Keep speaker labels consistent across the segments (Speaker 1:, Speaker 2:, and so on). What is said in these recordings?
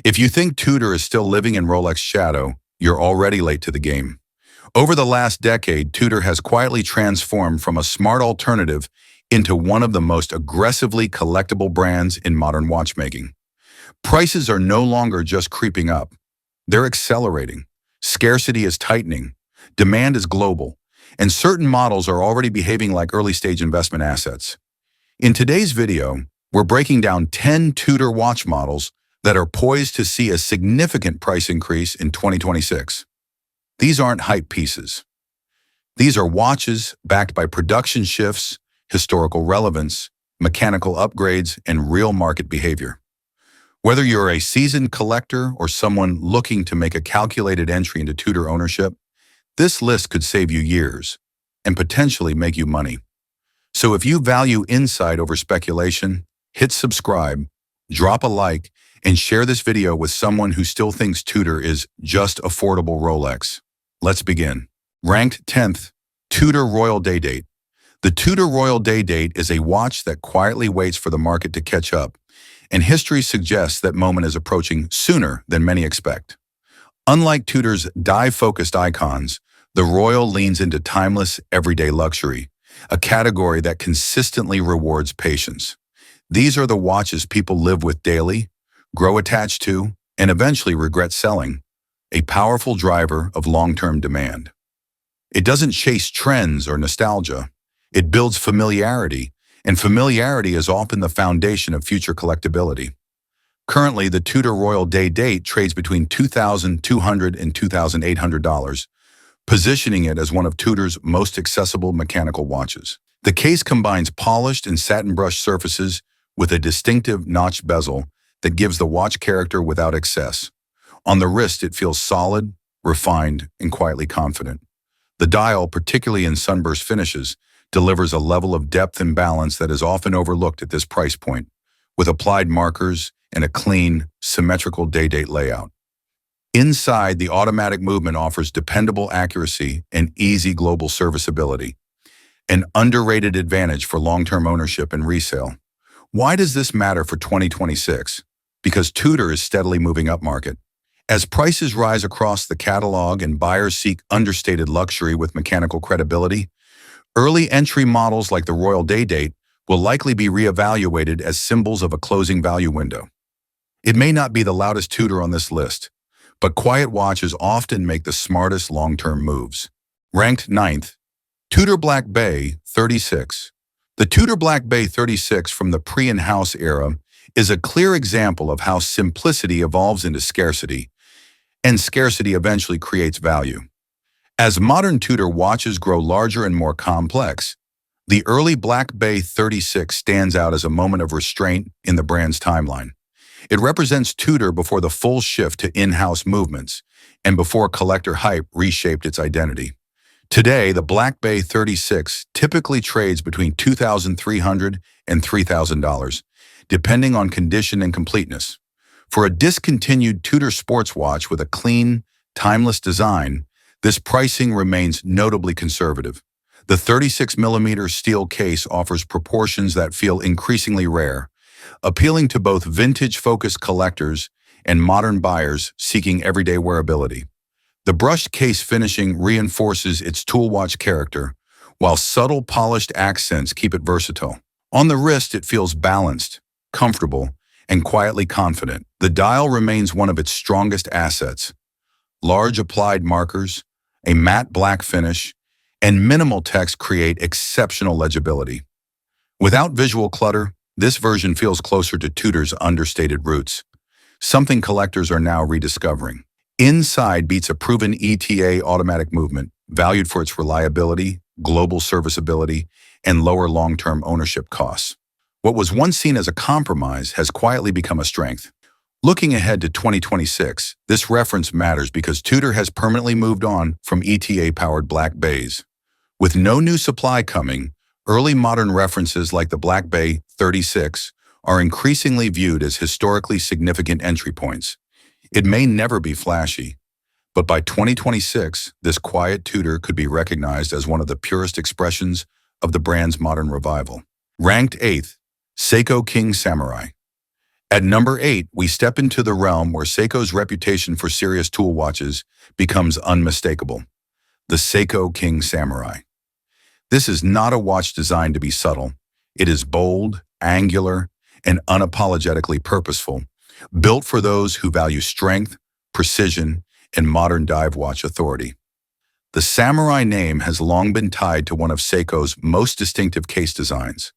Speaker 1: If you think Tudor is still living in Rolex shadow, you're already late to the game. Over the last decade, Tudor has quietly transformed from a smart alternative into one of the most aggressively collectible brands in modern watchmaking. Prices are no longer just creeping up. They're accelerating. Scarcity is tightening. Demand is global. And certain models are already behaving like early-stage investment assets. In today's video, we're breaking down 10 Tudor watch models that are poised to see a significant price increase in 2026. These aren't hype pieces. These are watches backed by production shifts, historical relevance, mechanical upgrades, and real market behavior. Whether you're a seasoned collector or someone looking to make a calculated entry into Tudor ownership, this list could save you years and potentially make you money. So if you value insight over speculation, hit subscribe, drop a like, and share this video with someone who still thinks Tudor is just affordable Rolex. Let's begin. Ranked 10th, Tudor Royal Day Date. The Tudor Royal Day Date is a watch that quietly waits for the market to catch up, and history suggests that moment is approaching sooner than many expect. Unlike Tudor's dive-focused icons, the Royal leans into timeless, everyday luxury, a category that consistently rewards patience. These are the watches people live with daily, grow attached to, and eventually regret selling, a powerful driver of long-term demand. It doesn't chase trends or nostalgia. It builds familiarity, and familiarity is often the foundation of future collectability. Currently, the Tudor Royal Day Date trades between $2,200 and $2,800, positioning it as one of Tudor's most accessible mechanical watches. The case combines polished and satin-brushed surfaces with a distinctive notched bezel that gives the watch character without excess. On the wrist, it feels solid, refined, and quietly confident. The dial, particularly in sunburst finishes, delivers a level of depth and balance that is often overlooked at this price point, with applied markers and a clean, symmetrical day-date layout. Inside, the automatic movement offers dependable accuracy and easy global serviceability, an underrated advantage for long-term ownership and resale. Why does this matter for 2026? Because Tudor is steadily moving upmarket. As prices rise across the catalog and buyers seek understated luxury with mechanical credibility, early entry models like the Royal Day Date will likely be reevaluated as symbols of a closing value window. It may not be the loudest Tudor on this list, but quiet watches often make the smartest long-term moves. Ranked 9th, Tudor Black Bay 36. The Tudor Black Bay 36 from the pre-in-house era is a clear example of how simplicity evolves into scarcity, and scarcity eventually creates value. As modern Tudor watches grow larger and more complex, the early Black Bay 36 stands out as a moment of restraint in the brand's timeline. It represents Tudor before the full shift to in-house movements and before collector hype reshaped its identity. Today, the Black Bay 36 typically trades between $2,300 and $3,000, depending on condition and completeness. For a discontinued Tudor sports watch with a clean, timeless design, this pricing remains notably conservative. The 36mm steel case offers proportions that feel increasingly rare, appealing to both vintage-focused collectors and modern buyers seeking everyday wearability. The brushed case finishing reinforces its tool watch character, while subtle polished accents keep it versatile. On the wrist, it feels balanced, comfortable, and quietly confident. The dial remains one of its strongest assets. Large applied markers, a matte black finish, and minimal text create exceptional legibility. Without visual clutter, this version feels closer to Tudor's understated roots, something collectors are now rediscovering. Inside beats a proven ETA automatic movement, valued for its reliability, global serviceability, and lower long-term ownership costs. What was once seen as a compromise has quietly become a strength. Looking ahead to 2026, this reference matters because Tudor has permanently moved on from ETA-powered Black Bays. With no new supply coming, early modern references like the Black Bay 36 are increasingly viewed as historically significant entry points. It may never be flashy, but by 2026, this quiet Tudor could be recognized as one of the purest expressions of the brand's modern revival. Ranked 8th, Seiko King Samurai. At number 8, we step into the realm where Seiko's reputation for serious tool watches becomes unmistakable. The Seiko King Samurai. This is not a watch designed to be subtle. It is bold, angular, and unapologetically purposeful, built for those who value strength, precision, and modern dive watch authority. The Samurai name has long been tied to one of Seiko's most distinctive case designs.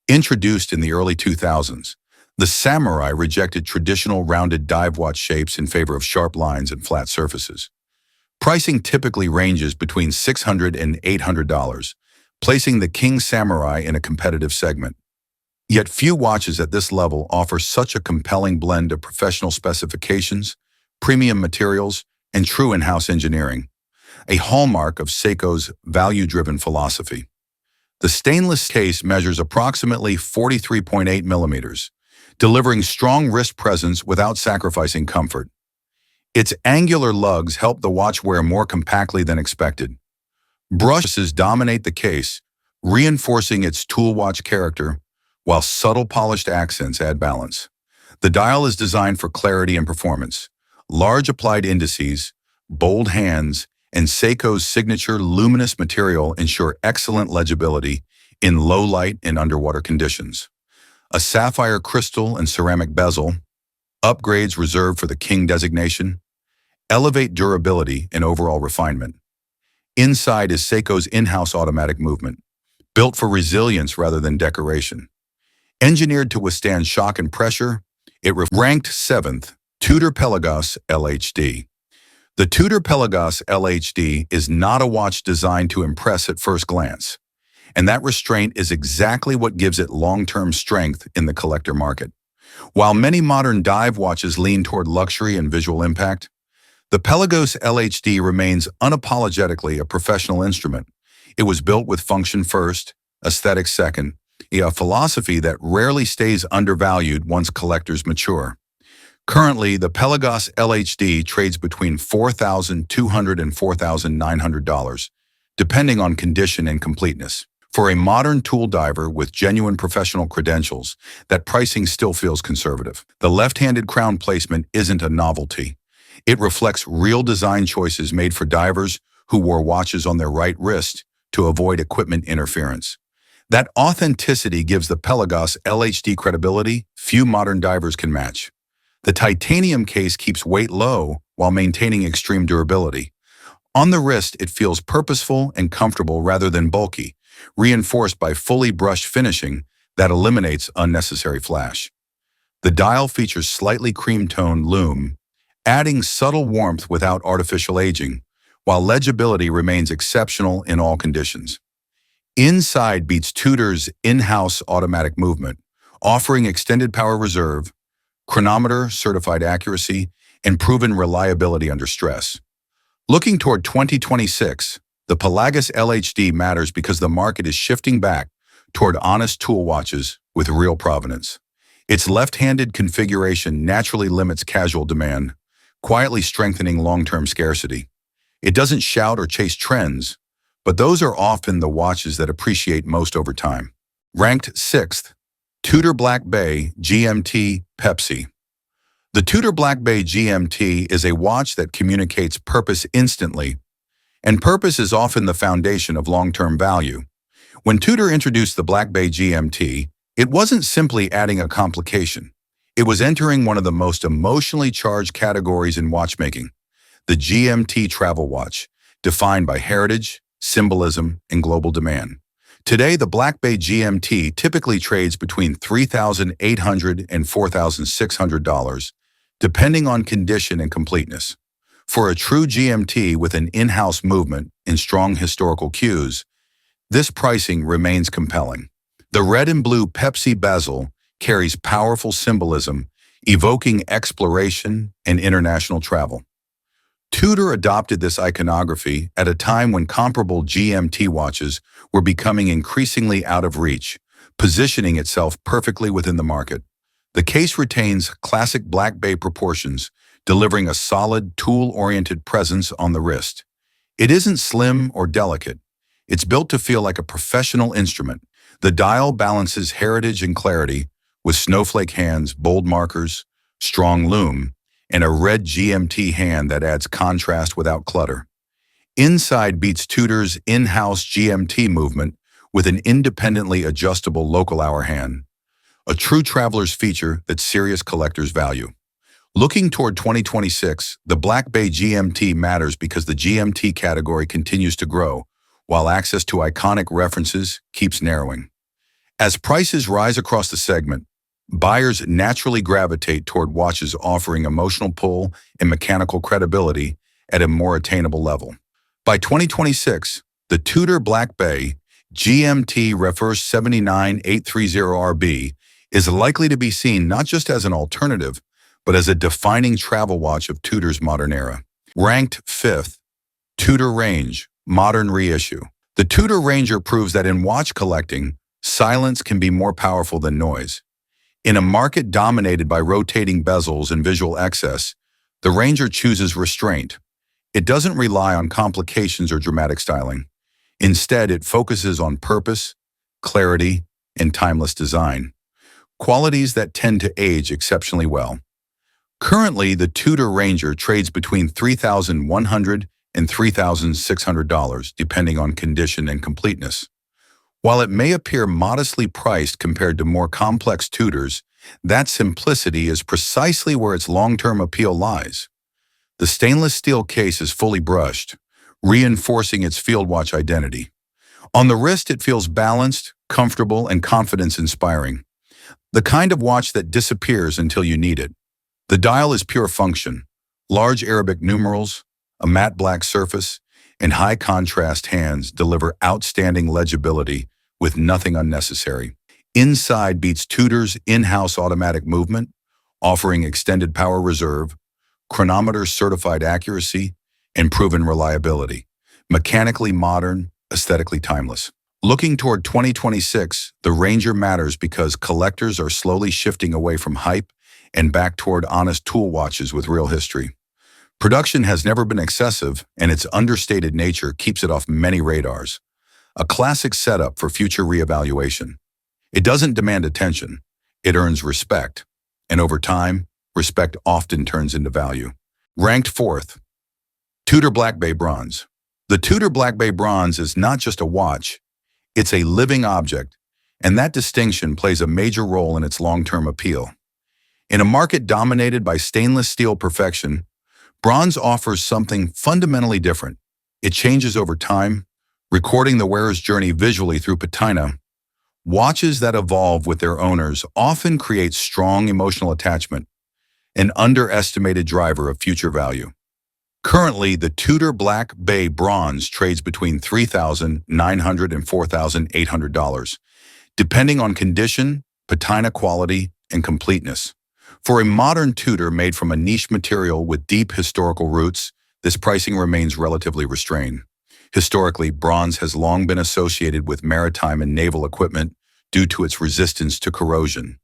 Speaker 1: Introduced in the early 2000s, the Samurai rejected traditional rounded dive watch shapes in favor of sharp lines and flat surfaces. Pricing typically ranges between $600 and $800, placing the King Samurai in a competitive segment. Yet few watches at this level offer such a compelling blend of professional specifications, premium materials, and true in-house engineering, a hallmark of Seiko's value-driven philosophy. The stainless case measures approximately 43.8 millimeters, delivering strong wrist presence without sacrificing comfort. Its angular lugs help the watch wear more compactly than expected. Brushes dominate the case, reinforcing its tool watch character, while subtle polished accents add balance. The dial is designed for clarity and performance. Large applied indices, bold hands, and Seiko's signature luminous material ensure excellent legibility in low light and underwater conditions. A sapphire crystal and ceramic bezel, upgrades reserved for the King designation, elevate durability and overall refinement. Inside is Seiko's in-house automatic movement, built for resilience rather than decoration. Engineered to withstand shock and pressure, it ranked 7th, Tudor Pelagos LHD. The Tudor Pelagos LHD is not a watch designed to impress at first glance, and that restraint is exactly what gives it long-term strength in the collector market. While many modern dive watches lean toward luxury and visual impact, the Pelagos LHD remains unapologetically a professional instrument. It was built with function first, aesthetics second, a philosophy that rarely stays undervalued once collectors mature. Currently, the Pelagos LHD trades between $4,200 and $4,900, depending on condition and completeness. For a modern tool diver with genuine professional credentials, that pricing still feels conservative. The left-handed crown placement isn't a novelty. It reflects real design choices made for divers who wore watches on their right wrist to avoid equipment interference. That authenticity gives the Pelagos LHD credibility few modern divers can match. The titanium case keeps weight low while maintaining extreme durability. On the wrist, it feels purposeful and comfortable rather than bulky, reinforced by fully brushed finishing that eliminates unnecessary flash. The dial features slightly cream-toned lume, adding subtle warmth without artificial aging, while legibility remains exceptional in all conditions. Inside beats Tudor's in-house automatic movement, offering extended power reserve, chronometer certified accuracy, and proven reliability under stress. Looking toward 2026, the Pelagos LHD matters because the market is shifting back toward honest tool watches with real provenance. Its left-handed configuration naturally limits casual demand, quietly strengthening long-term scarcity. It doesn't shout or chase trends, but those are often the watches that appreciate most over time. Ranked 6th, Tudor Black Bay GMT Pepsi. The Tudor Black Bay GMT is a watch that communicates purpose instantly, and purpose is often the foundation of long-term value. When Tudor introduced the Black Bay GMT, it wasn't simply adding a complication. It was entering one of the most emotionally charged categories in watchmaking, the GMT travel watch, defined by heritage, symbolism, and global demand. Today, the Black Bay GMT typically trades between $3,800 and $4,600, depending on condition and completeness. For a true GMT with an in-house movement and strong historical cues, this pricing remains compelling. The red and blue Pepsi bezel carries powerful symbolism, evoking exploration and international travel. Tudor adopted this iconography at a time when comparable GMT watches were becoming increasingly out of reach, positioning itself perfectly within the market. The case retains classic Black Bay proportions, delivering a solid, tool-oriented presence on the wrist. It isn't slim or delicate. It's built to feel like a professional instrument. The dial balances heritage and clarity, with snowflake hands, bold markers, strong loom, and a red GMT hand that adds contrast without clutter. Inside beats Tudor's in-house GMT movement with an independently adjustable local hour hand, a true traveler's feature that serious collectors value. Looking toward 2026, the Black Bay GMT matters because the GMT category continues to grow, while access to iconic references keeps narrowing. As prices rise across the segment, buyers naturally gravitate toward watches offering emotional pull and mechanical credibility at a more attainable level. By 2026, the Tudor Black Bay GMT Reverse 79830RB is likely to be seen not just as an alternative, but as a defining travel watch of Tudor's modern era. Ranked 5th, Tudor Range, Modern Reissue. The Tudor Ranger proves that in watch collecting, silence can be more powerful than noise. In a market dominated by rotating bezels and visual excess, the Ranger chooses restraint. It doesn't rely on complications or dramatic styling. Instead, it focuses on purpose, clarity, and timeless design, qualities that tend to age exceptionally well. Currently, the Tudor Ranger trades between $3,100 and $3,600, depending on condition and completeness. While it may appear modestly priced compared to more complex Tudors, that simplicity is precisely where its long-term appeal lies. The stainless steel case is fully brushed, reinforcing its field watch identity. On the wrist, it feels balanced, comfortable, and confidence-inspiring. The kind of watch that disappears until you need it. The dial is pure function. Large Arabic numerals, a matte black surface, and high-contrast hands deliver outstanding legibility with nothing unnecessary. Inside beats Tudor's in-house automatic movement, offering extended power reserve, chronometer-certified accuracy, and proven reliability. Mechanically modern, aesthetically timeless. Looking toward 2026, the Ranger matters because collectors are slowly shifting away from hype and back toward honest tool watches with real history. Production has never been excessive, and its understated nature keeps it off many radars. A classic setup for future reevaluation. It doesn't demand attention, it earns respect. And over time, respect often turns into value. Ranked 4th, Tudor Black Bay Bronze. The Tudor Black Bay Bronze is not just a watch, it's a living object, and that distinction plays a major role in its long-term appeal. In a market dominated by stainless steel perfection, bronze offers something fundamentally different. It changes over time, recording the wearer's journey visually through patina. Watches that evolve with their owners often create strong emotional attachment, an underestimated driver of future value. Currently, the Tudor Black Bay Bronze trades between $3,900 and $4,800, depending on condition, patina quality, and completeness. For a modern Tudor made from a niche material with deep historical roots, this pricing remains relatively restrained. Historically, bronze has long been associated with maritime and naval equipment due to its resistance to corrosion.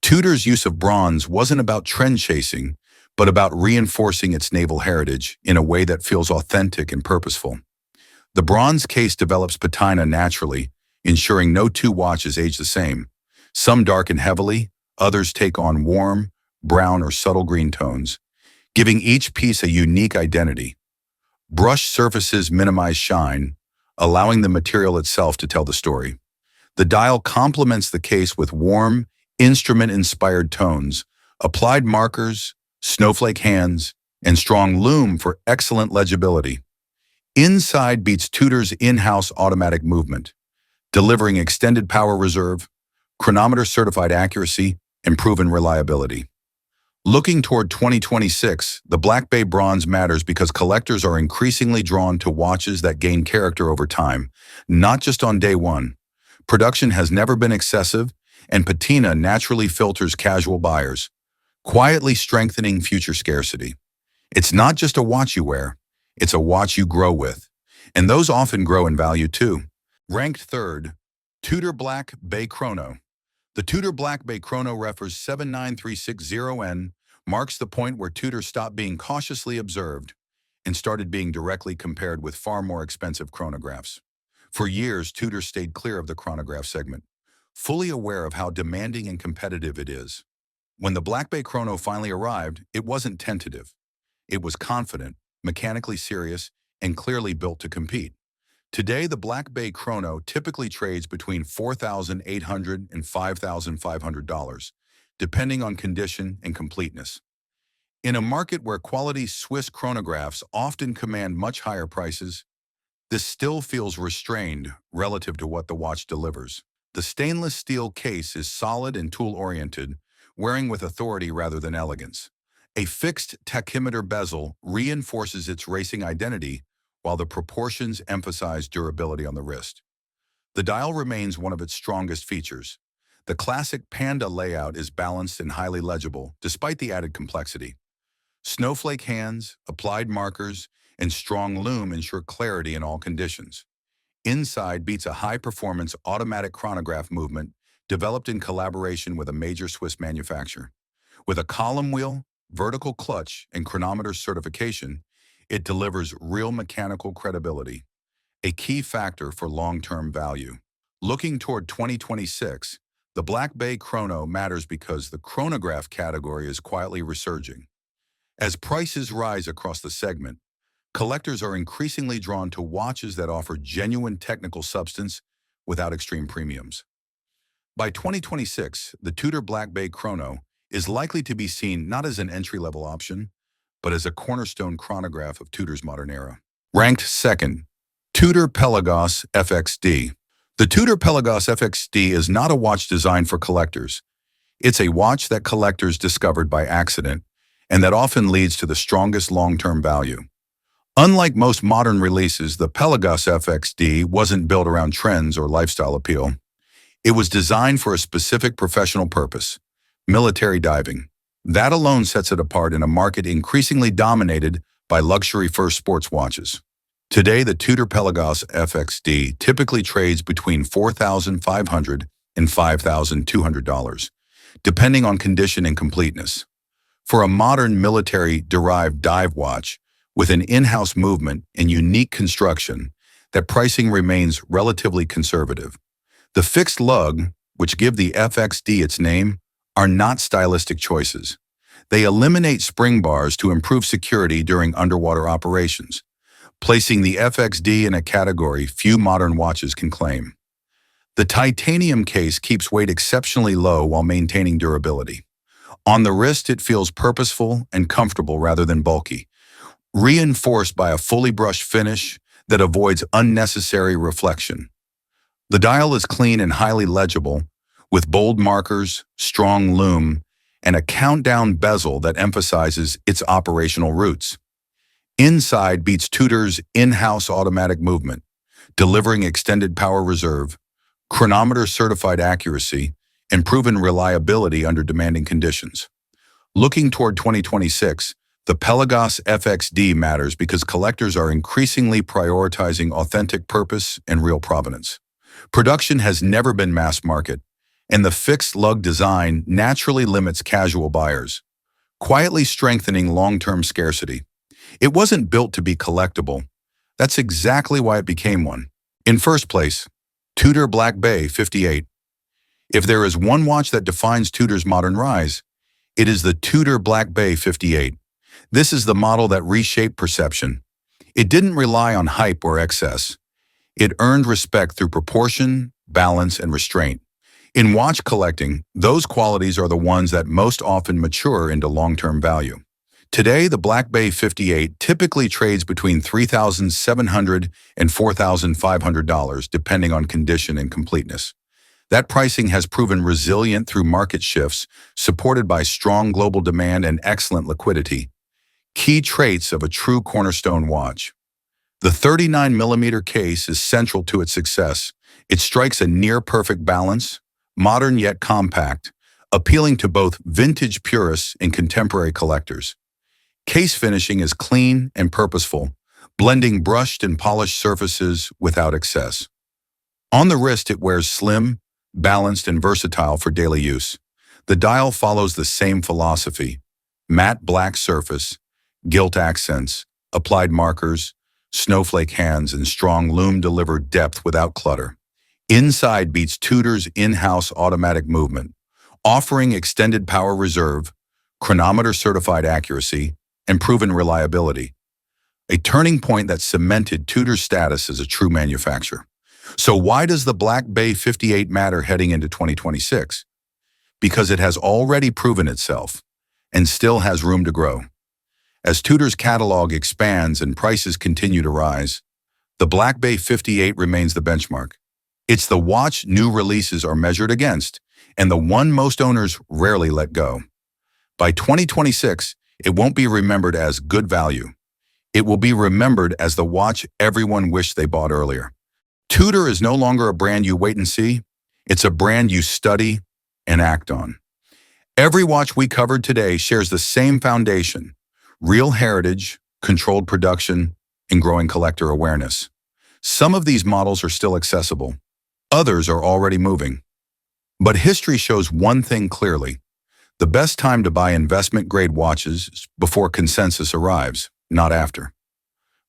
Speaker 1: Tudor's use of bronze wasn't about trend chasing, but about reinforcing its naval heritage in a way that feels authentic and purposeful. The bronze case develops patina naturally, ensuring no two watches age the same. Some darken heavily, others take on warm, brown, or subtle green tones, giving each piece a unique identity. Brushed surfaces minimize shine, allowing the material itself to tell the story. The dial complements the case with warm, instrument-inspired tones, applied markers, snowflake hands, and strong loom for excellent legibility. Inside beats Tudor's in-house automatic movement, delivering extended power reserve, chronometer-certified accuracy, and proven reliability. Looking toward 2026, the Black Bay Bronze matters because collectors are increasingly drawn to watches that gain character over time, not just on day one. Production has never been excessive, and patina naturally filters casual buyers, quietly strengthening future scarcity. It's not just a watch you wear, it's a watch you grow with, and those often grow in value too. Ranked 3rd, Tudor Black Bay Chrono. The Tudor Black Bay Chrono Refers 79360N marks the point where Tudor stopped being cautiously observed and started being directly compared with far more expensive chronographs. For years, Tudor stayed clear of the chronograph segment, fully aware of how demanding and competitive it is. When the Black Bay Chrono finally arrived, it wasn't tentative. It was confident, mechanically serious, and clearly built to compete. Today, the Black Bay Chrono typically trades between $4,800 and $5,500, depending on condition and completeness. In a market where quality Swiss chronographs often command much higher prices, this still feels restrained relative to what the watch delivers. The stainless steel case is solid and tool-oriented, wearing with authority rather than elegance. A fixed tachymeter bezel reinforces its racing identity, while the proportions emphasize durability on the wrist. The dial remains one of its strongest features. The classic Panda layout is balanced and highly legible, despite the added complexity. Snowflake hands, applied markers, and strong lume ensure clarity in all conditions. Inside beats a high-performance automatic chronograph movement developed in collaboration with a major Swiss manufacturer. With a column wheel, vertical clutch, and chronometer certification, it delivers real mechanical credibility, a key factor for long-term value. Looking toward 2026, the Black Bay Chrono matters because the chronograph category is quietly resurging. As prices rise across the segment, collectors are increasingly drawn to watches that offer genuine technical substance without extreme premiums. By 2026, the Tudor Black Bay Chrono is likely to be seen not as an entry-level option, but as a cornerstone chronograph of Tudor's modern era. Ranked second, Tudor Pelagos FXD. The Tudor Pelagos FXD is not a watch designed for collectors. It's a watch that collectors discovered by accident, and that often leads to the strongest long-term value. Unlike most modern releases, the Pelagos FXD wasn't built around trends or lifestyle appeal. It was designed for a specific professional purpose: military diving. That alone sets it apart in a market increasingly dominated by luxury-first sports watches. Today, the Tudor Pelagos FXD typically trades between $4,500 and $5,200, depending on condition and completeness. For a modern military-derived dive watch with an in-house movement and unique construction, that pricing remains relatively conservative. The fixed lug, which give the FXD its name, are not stylistic choices. They eliminate spring bars to improve security during underwater operations, placing the FXD in a category few modern watches can claim. The titanium case keeps weight exceptionally low while maintaining durability. On the wrist, it feels purposeful and comfortable rather than bulky, reinforced by a fully brushed finish that avoids unnecessary reflection. The dial is clean and highly legible, with bold markers, strong lume, and a countdown bezel that emphasizes its operational roots. Inside beats Tudor's in-house automatic movement, delivering extended power reserve, chronometer-certified accuracy, and proven reliability under demanding conditions. Looking toward 2026, the Pelagos FXD matters because collectors are increasingly prioritizing authentic purpose and real provenance. Production has never been mass market, and the fixed lug design naturally limits casual buyers, quietly strengthening long-term scarcity. It wasn't built to be collectible. That's exactly why it became one. In first place, Tudor Black Bay 58. If there is one watch that defines Tudor's modern rise, it is the Tudor Black Bay 58. This is the model that reshaped perception. It didn't rely on hype or excess. It earned respect through proportion, balance, and restraint. In watch collecting, those qualities are the ones that most often mature into long-term value. Today, the Black Bay 58 typically trades between $3,700 and $4,500, depending on condition and completeness. That pricing has proven resilient through market shifts, supported by strong global demand and excellent liquidity, key traits of a true cornerstone watch. The 39mm case is central to its success. It strikes a near-perfect balance, modern yet compact, appealing to both vintage purists and contemporary collectors. Case finishing is clean and purposeful, blending brushed and polished surfaces without excess. On the wrist, it wears slim, balanced, and versatile for daily use. The dial follows the same philosophy: matte black surface, gilt accents, applied markers, snowflake hands, and strong lume deliver depth without clutter. Inside beats Tudor's in-house automatic movement, offering extended power reserve, chronometer-certified accuracy, and proven reliability. A turning point that cemented Tudor's status as a true manufacturer. So why does the Black Bay 58 matter heading into 2026? Because it has already proven itself and still has room to grow. As Tudor's catalog expands and prices continue to rise, the Black Bay 58 remains the benchmark. It's the watch new releases are measured against, and the one most owners rarely let go. By 2026, it won't be remembered as good value. It will be remembered as the watch everyone wished they bought earlier. Tudor is no longer a brand you wait and see. It's a brand you study and act on. Every watch we covered today shares the same foundation: real heritage, controlled production, and growing collector awareness. Some of these models are still accessible. Others are already moving. But history shows one thing clearly: the best time to buy investment-grade watches is before consensus arrives, not after.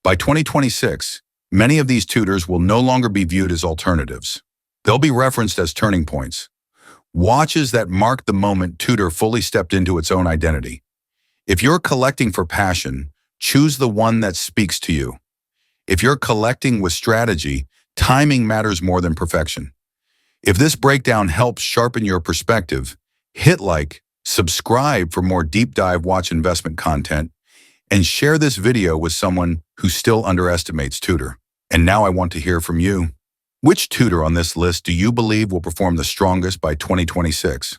Speaker 1: By 2026, many of these Tudors will no longer be viewed as alternatives. They'll be referenced as turning points. Watches that mark the moment Tudor fully stepped into its own identity. If you're collecting for passion, choose the one that speaks to you. If you're collecting with strategy, timing matters more than perfection. If this breakdown helps sharpen your perspective, hit like, subscribe for more deep dive watch investment content, and share this video with someone who still underestimates Tudor. And now I want to hear from you. Which Tudor on this list do you believe will perform the strongest by 2026?